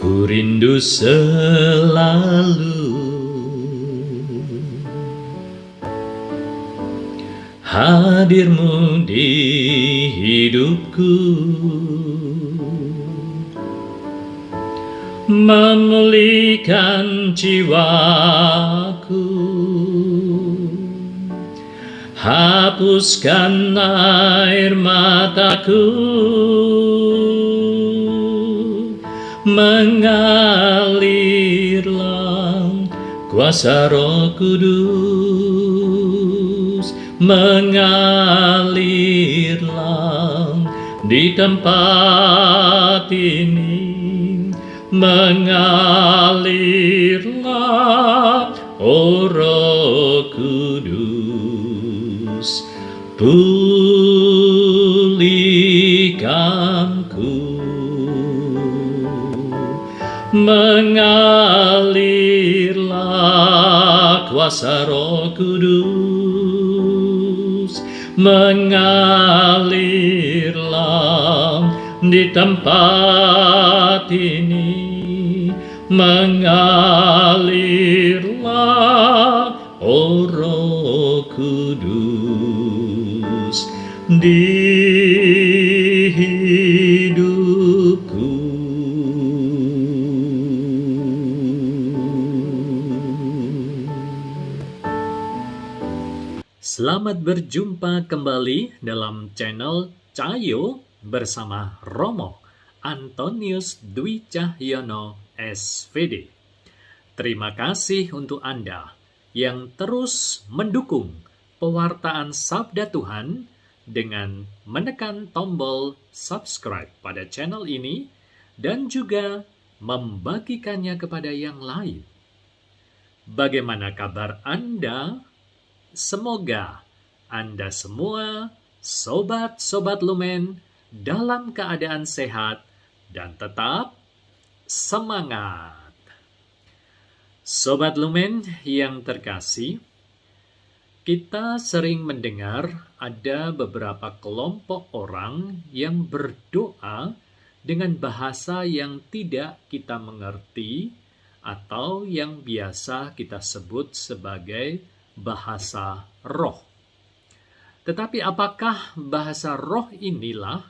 Ku rindu selalu hadirmu di hidupku, memulihkan jiwaku, hapuskan air mataku, mengalirlah kuasa Roh Kudus, mengalirlah di tempat ini, mengalirlah, oh Roh Kudus, pulihkanku, mengalirlah kuasa Roh Kudus, mengalirlah di tempat ini, mengalirlah, oh Roh Kudus, di hidupku. Selamat berjumpa kembali dalam channel Cahyo bersama Romo Antonius Dwi Cahyono SVD. Terima kasih untuk Anda yang terus mendukung pewartaan Sabda Tuhan dengan menekan tombol subscribe pada channel ini dan juga membagikannya kepada yang lain. Bagaimana kabar Anda? Semoga Anda semua, sobat-sobat Lumen, dalam keadaan sehat dan tetap semangat. Sobat Lumen yang terkasih, kita sering mendengar ada beberapa kelompok orang yang berdoa dengan bahasa yang tidak kita mengerti atau yang biasa kita sebut sebagai bahasa roh. Tetapi apakah bahasa roh inilah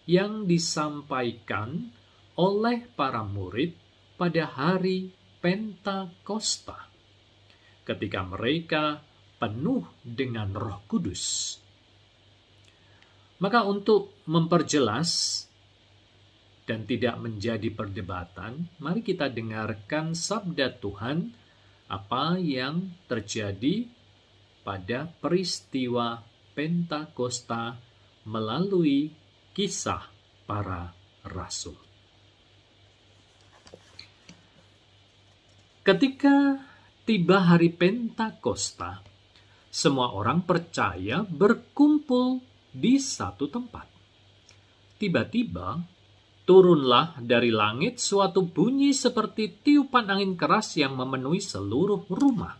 yang disampaikan oleh para murid pada hari Pentakosta ketika mereka penuh dengan Roh Kudus? Maka untuk memperjelas dan tidak menjadi perdebatan, mari kita dengarkan sabda Tuhan apa yang terjadi pada peristiwa Pentakosta melalui kisah para rasul. Ketika tiba hari Pentakosta, semua orang percaya berkumpul di satu tempat. Tiba-tiba, turunlah dari langit suatu bunyi seperti tiupan angin keras yang memenuhi seluruh rumah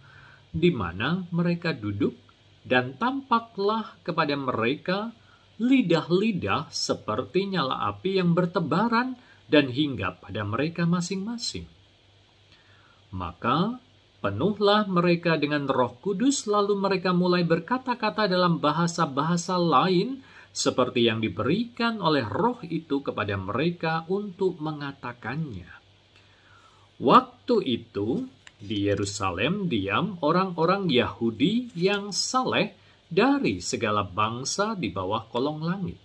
di mana mereka duduk, dan tampaklah kepada mereka lidah-lidah seperti nyala api yang bertebaran dan hinggap pada mereka masing-masing. Maka penuhlah mereka dengan Roh Kudus, lalu mereka mulai berkata-kata dalam bahasa-bahasa lain seperti yang diberikan oleh Roh itu kepada mereka untuk mengatakannya. Waktu itu di Yerusalem diam orang-orang Yahudi yang saleh dari segala bangsa di bawah kolong langit.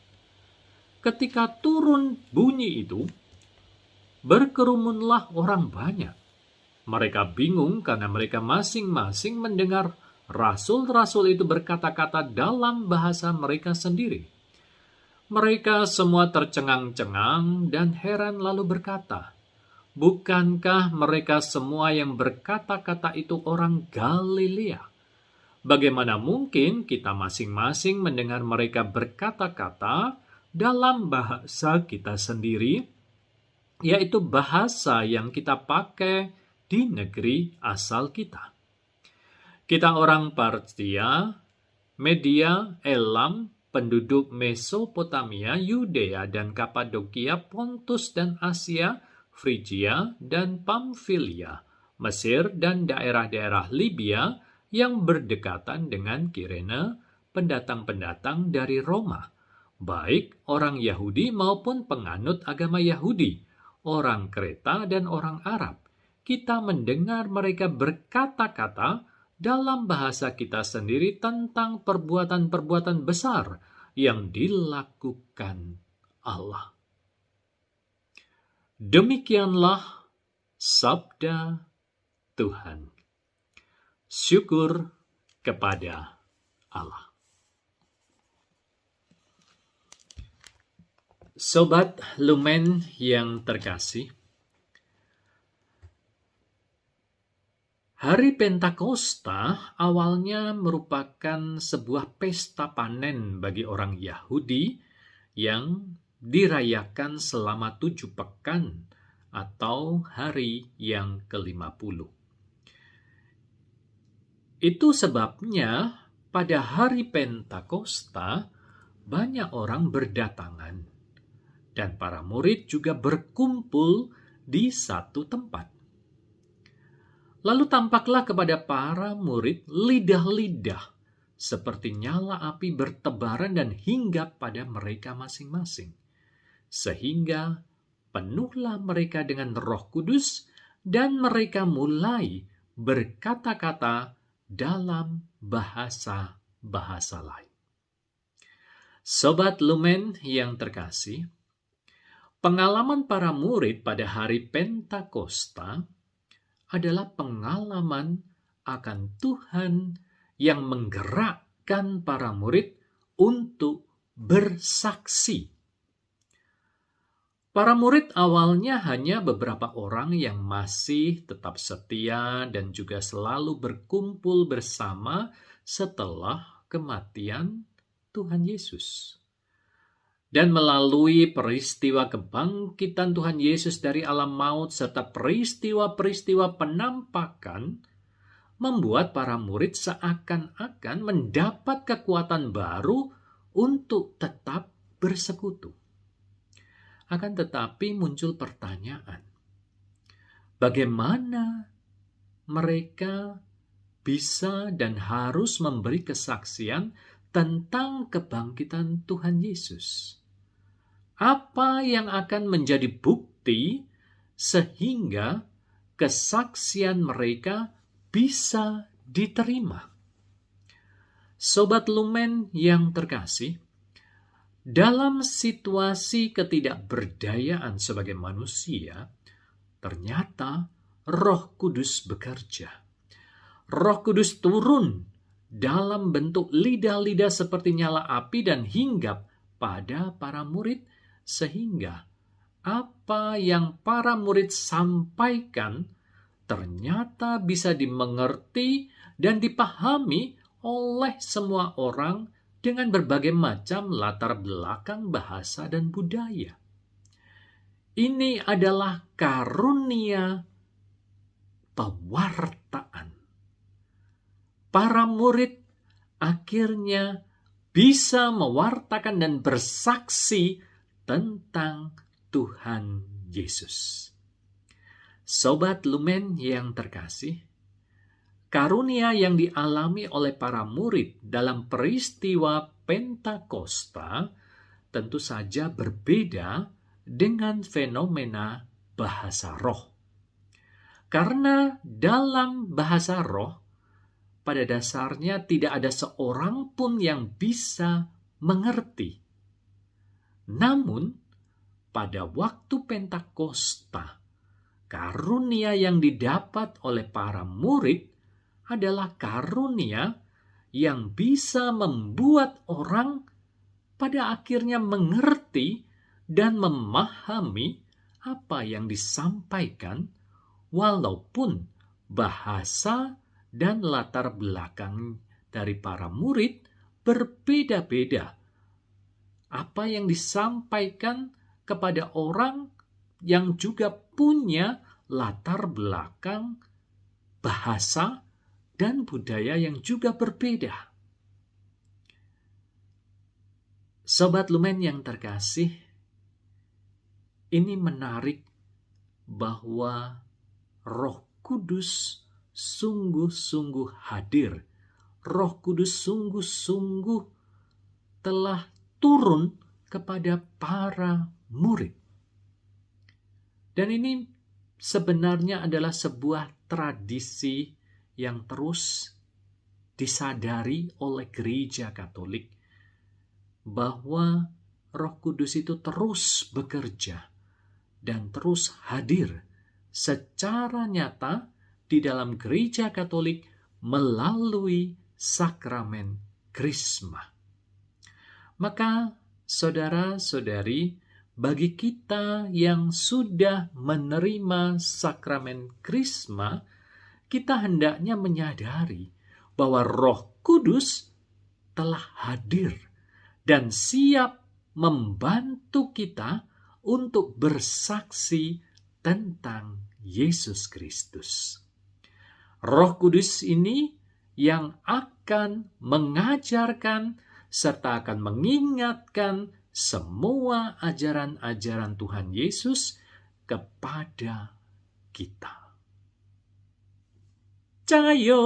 Ketika turun bunyi itu, berkerumunlah orang banyak. Mereka bingung karena mereka masing-masing mendengar rasul-rasul itu berkata-kata dalam bahasa mereka sendiri. Mereka semua tercengang-cengang dan heran lalu berkata, "Bukankah mereka semua yang berkata-kata itu orang Galilea? Bagaimana mungkin kita masing-masing mendengar mereka berkata-kata dalam bahasa kita sendiri, yaitu bahasa yang kita pakai di negeri asal kita? Kita orang Partia, Media, Elam, penduduk Mesopotamia, Yudea dan Kapadokia, Pontus dan Asia, Frigia dan Pamfilia, Mesir dan daerah-daerah Libya yang berdekatan dengan Kirene, pendatang-pendatang dari Roma, baik orang Yahudi maupun penganut agama Yahudi, orang Kreta dan orang Arab. Kita mendengar mereka berkata-kata dalam bahasa kita sendiri tentang perbuatan-perbuatan besar yang dilakukan Allah. Demikianlah sabda Tuhan. Syukur kepada Allah. Sobat Lumen yang terkasih, Hari Pentakosta awalnya merupakan sebuah pesta panen bagi orang Yahudi yang dirayakan selama 7 pekan atau hari yang ke-50. Itu sebabnya pada hari Pentakosta banyak orang berdatangan dan para murid juga berkumpul di satu tempat. Lalu tampaklah kepada para murid lidah-lidah seperti nyala api bertebaran dan hinggap pada mereka masing-masing. Sehingga penuhlah mereka dengan Roh Kudus dan mereka mulai berkata-kata dalam bahasa-bahasa lain. Sobat Lumen yang terkasih, pengalaman para murid pada hari Pentakosta adalah pengalaman akan Tuhan yang menggerakkan para murid untuk bersaksi. Para murid awalnya hanya beberapa orang yang masih tetap setia dan juga selalu berkumpul bersama setelah kematian Tuhan Yesus. Dan melalui peristiwa kebangkitan Tuhan Yesus dari alam maut serta peristiwa-peristiwa penampakan, membuat para murid seakan-akan mendapat kekuatan baru untuk tetap bersekutu. Akan tetapi muncul pertanyaan, bagaimana mereka bisa dan harus memberi kesaksian tentang kebangkitan Tuhan Yesus? Apa yang akan menjadi bukti sehingga kesaksian mereka bisa diterima? Sobat Lumen yang terkasih, dalam situasi ketidakberdayaan sebagai manusia, ternyata Roh Kudus bekerja. Roh Kudus turun dalam bentuk lidah-lidah seperti nyala api dan hinggap pada para murid, sehingga apa yang para murid sampaikan ternyata bisa dimengerti dan dipahami oleh semua orang dengan berbagai macam latar belakang bahasa dan budaya. Ini adalah karunia pewartaan. Para murid akhirnya bisa mewartakan dan bersaksi tentang Tuhan Yesus. Sobat Lumen yang terkasih, karunia yang dialami oleh para murid dalam peristiwa Pentakosta tentu saja berbeda dengan fenomena bahasa roh. Karena dalam bahasa roh, pada dasarnya tidak ada seorang pun yang bisa mengerti. Namun, pada waktu Pentakosta, karunia yang didapat oleh para murid adalah karunia yang bisa membuat orang pada akhirnya mengerti dan memahami apa yang disampaikan, walaupun bahasa dan latar belakang dari para murid berbeda-beda. Apa yang disampaikan kepada orang yang juga punya latar belakang bahasa dan budaya yang juga berbeda. Sobat Lumen yang terkasih, ini menarik bahwa Roh Kudus sungguh-sungguh hadir. Roh Kudus sungguh-sungguh telah turun kepada para murid. Dan ini sebenarnya adalah sebuah tradisi yang terus disadari oleh Gereja Katolik, bahwa Roh Kudus itu terus bekerja dan terus hadir secara nyata di dalam Gereja Katolik melalui sakramen Krisma. Maka saudara-saudari, bagi kita yang sudah menerima sakramen Krisma, kita hendaknya menyadari bahwa Roh Kudus telah hadir dan siap membantu kita untuk bersaksi tentang Yesus Kristus. Roh Kudus ini yang akan mengajarkan serta akan mengingatkan semua ajaran-ajaran Tuhan Yesus kepada kita. Cayo!